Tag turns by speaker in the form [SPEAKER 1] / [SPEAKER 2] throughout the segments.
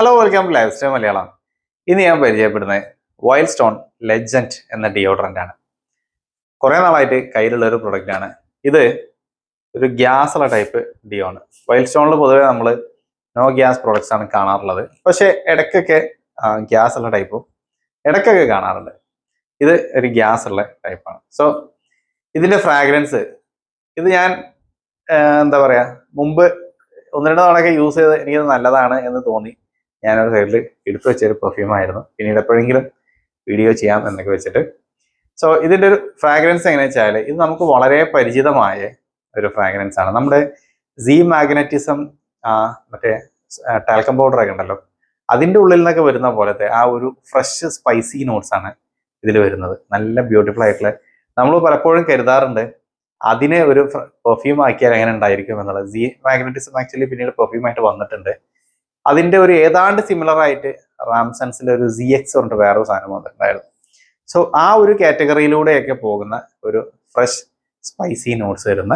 [SPEAKER 1] Hello welcome to lifestyle Malayalam. ഇന്ന് ഞാൻ പരിചയപ്പെടുന്നത് വൈൽഡ് സ്റ്റോൺ ലെജൻഡ് എന്ന ഡിയോഡറൻ്റ് ആണ്. കുറേ നാളായിട്ട് കയ്യിലുള്ള ഒരു പ്രൊഡക്റ്റ് ആണ് ഇത്. ഒരു ഗ്യാസ് ഉള്ള ടൈപ്പ് ഡിയോ ആണ്. വൈൽഡ് സ്റ്റോണിൽ പൊതുവെ നമ്മൾ നോ ഗ്യാസ് പ്രോഡക്ട്സ് ആണ് കാണാറുള്ളത്. പക്ഷേ ഇടയ്ക്കൊക്കെ ഗ്യാസ് ഉള്ള ടൈപ്പും ഇടയ്ക്കൊക്കെ കാണാറുണ്ട്. ഇത് ഒരു ഗ്യാസ് ഉള്ള ടൈപ്പാണ്. സോ ഇതിൻ്റെ ഫ്രാഗ്രൻസ് ഇത് ഞാൻ എന്താ പറയുക, മുമ്പ് ഒന്ന് രണ്ട് തവണയൊക്കെ യൂസ് ചെയ്ത് എനിക്കത് നല്ലതാണ് എന്ന് തോന്നി. ഞാനൊരു സൈഡിൽ എടുത്തു വെച്ചൊരു പെർഫ്യൂം ആയിരുന്നു. പിന്നീട് എപ്പോഴെങ്കിലും വീഡിയോ ചെയ്യാം എന്നൊക്കെ വെച്ചിട്ട്. സോ ഇതിൻ്റെ ഒരു ഫ്രാഗ്രൻസ് എങ്ങനെയാണെന്ന് വെച്ചാൽ ഇത് നമുക്ക് വളരെ പരിചിതമായ ഒരു ഫ്രാഗ്രൻസ് ആണ്. നമ്മുടെ സീ മാഗ്നറ്റിസം മറ്റേ ടാൽക്കം പൗഡർ ഒക്കെ ഉണ്ടല്ലോ, അതിൻ്റെ ഉള്ളിൽ നിന്നൊക്കെ വരുന്ന പോലത്തെ ആ ഒരു ഫ്രഷ് സ്പൈസി നോട്ട്സ് ആണ് ഇതിൽ വരുന്നത്. നല്ല ബ്യൂട്ടിഫുൾ ആയിട്ടുള്ള, നമ്മൾ പലപ്പോഴും കരുതാറുണ്ട് അതിനെ ഒരു പെർഫ്യൂം ആക്കിയാൽ എങ്ങനെ ഉണ്ടായിരിക്കും എന്നുള്ളത്. സീ മാഗ്നറ്റിസം ആക്ച്വലി പിന്നീട് പെർഫ്യൂം ആയിട്ട് വന്നിട്ടുണ്ട്. അതിൻ്റെ ഒരു ഏതാണ്ട് സിമിലർ ആയിട്ട് റാംസൺസിലെ ഒരു ZX കൊണ്ട് വേറൊരു സാധനം വന്നിട്ടുണ്ടായിരുന്നു. സോ ആ ഒരു കാറ്റഗറിയിലൂടെയൊക്കെ പോകുന്ന ഒരു ഫ്രഷ് സ്പൈസി നോട്ട്സ് വരുന്ന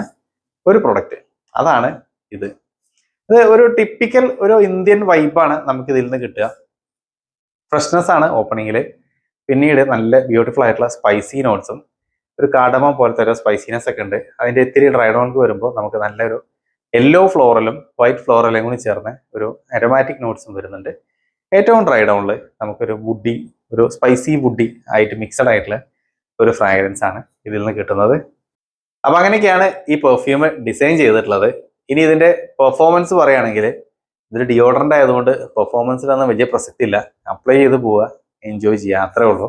[SPEAKER 1] ഒരു പ്രൊഡക്റ്റ്, അതാണ് ഇത്. ഇത് ഒരു ടിപ്പിക്കൽ ഒരു ഇന്ത്യൻ വൈബാണ് നമുക്ക് ഇതിൽ നിന്ന് കിട്ടുക. ഫ്രഷ്നെസ് ആണ് ഓപ്പണിങ്ങിൽ, പിന്നീട് നല്ല ബ്യൂട്ടിഫുൾ ആയിട്ടുള്ള സ്പൈസി നോട്ട്സും ഒരു കാഡമ പോലത്തെ ഒരു സ്പൈസിനെസ് ഒക്കെ ഉണ്ട്. അതിൻ്റെ ഇത്തിരി ഡ്രൈ ഡൗണിക്ക് വരുമ്പോൾ നമുക്ക് നല്ലൊരു യെല്ലോ ഫ്ലോറലും വൈറ്റ് ഫ്ലോറലും കൂടി ചേർന്ന് ഒരു അരോമാറ്റിക് നോട്ട്സും വരുന്നുണ്ട്. ഏറ്റവും ഡ്രൈ ഡൗണിൽ നമുക്കൊരു വുഡി, ഒരു സ്പൈസി വുഡി ആയിട്ട് മിക്സഡ് ആയിട്ടുള്ള ഒരു ഫ്രാഗ്രൻസ് ആണ് ഇതിൽ നിന്ന് കിട്ടുന്നത്. അപ്പം അങ്ങനെയൊക്കെയാണ് ഈ പെർഫ്യൂം ഡിസൈൻ ചെയ്തിട്ടുള്ളത്. ഇനി ഇതിൻ്റെ പെർഫോമൻസ് പറയുകയാണെങ്കിൽ ഇതൊരു ഡിയോഡറൻ്റ് ആയതുകൊണ്ട് പെർഫോമൻസിലൊന്നും വലിയ പ്രസക്തി ഇല്ല. അപ്ലൈ ചെയ്ത് പോവുക, എൻജോയ് ചെയ്യുക, അത്രേ ഉള്ളൂ.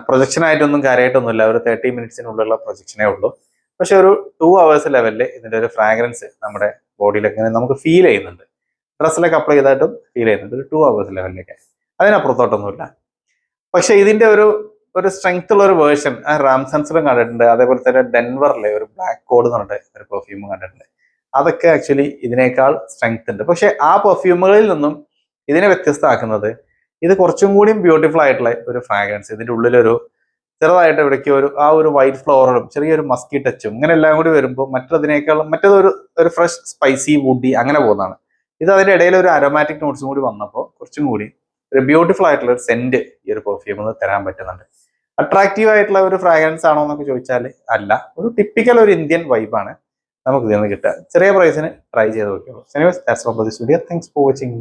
[SPEAKER 1] പ്രൊജക്ഷനായിട്ടൊന്നും കാര്യമായിട്ടൊന്നുമില്ല. ഒരു 30 മിനിറ്റ്സിനുള്ളിലുള്ള പ്രൊജക്ഷനേ ഉള്ളൂ. പക്ഷെ ഒരു 2 hours ലെവലിൽ ഇതിൻ്റെ ഒരു ഫ്രാഗ്രൻസ് നമ്മുടെ ബോഡിയിലൊക്കെ നമുക്ക് ഫീൽ ചെയ്യുന്നുണ്ട്. ഡ്രസ്സിലൊക്കെ അപ്ലൈ ചെയ്തായിട്ടും ഫീൽ ചെയ്യുന്നുണ്ട്. ഒരു 2 hours ലെവലിലൊക്കെ, അതിനപ്പുറത്തോട്ടൊന്നുമില്ല. പക്ഷെ ഇതിൻ്റെ ഒരു സ്ട്രെങ്ത് ഉള്ള ഒരു വേർഷൻ റാംസൺസിലും കണ്ടിട്ടുണ്ട്. അതേപോലെ തന്നെ ഡെൻവറിലെ ഒരു ബ്ലാക്ക് കോഡ് എന്ന് പറഞ്ഞിട്ട് ഒരു പെർഫ്യൂമും കണ്ടിട്ടുണ്ട്. അതൊക്കെ ആക്ച്വലി ഇതിനേക്കാൾ സ്ട്രെങ്ത് ഉണ്ട്. പക്ഷെ ആ പെർഫ്യൂമുകളിൽ നിന്നും ഇതിനെ വ്യത്യസ്തമാക്കുന്നത് ഇത് കുറച്ചും കൂടിയും ബ്യൂട്ടിഫുൾ ആയിട്ടുള്ള ഒരു ഫ്രാഗ്രൻസ്. ഇതിൻ്റെ ഉള്ളിലൊരു ചെറുതായിട്ട് ഇവിടേക്ക് ഒരു വൈറ്റ് ഫ്ലോറും ചെറിയൊരു മസ്കി ടച്ചും ഇങ്ങനെ എല്ലാം കൂടി വരുമ്പോൾ മറ്റേതൊരു ഫ്രഷ് സ്പൈസി വുഡി അങ്ങനെ പോകുന്നതാണ്. ഇത് അതിൻ്റെ ഇടയിൽ ഒരു അരോമാറ്റിക് നോട്ട്സും കൂടി വന്നപ്പോൾ കുറച്ചും കൂടി ഒരു ബ്യൂട്ടിഫുൾ ആയിട്ടുള്ള ഒരു സെന്റ് ഈ ഒരു പെർഫ്യൂമിൽ തരാൻ പറ്റുന്നുണ്ട്. അട്രാക്റ്റീവ് ആയിട്ടുള്ള ഒരു ഫ്രാഗ്രൻസ് ആണോ എന്നൊക്കെ ചോദിച്ചാൽ അല്ല. ഒരു ടിപ്പിക്കൽ ഒരു ഇന്ത്യൻ വൈബാണ് നമുക്ക് ഇതിൽ നിന്ന് കിട്ടുക. ചെറിയ പ്രൈസിന് ട്രൈ ചെയ്ത് നോക്കിയുള്ളൂ. Thanks for watching.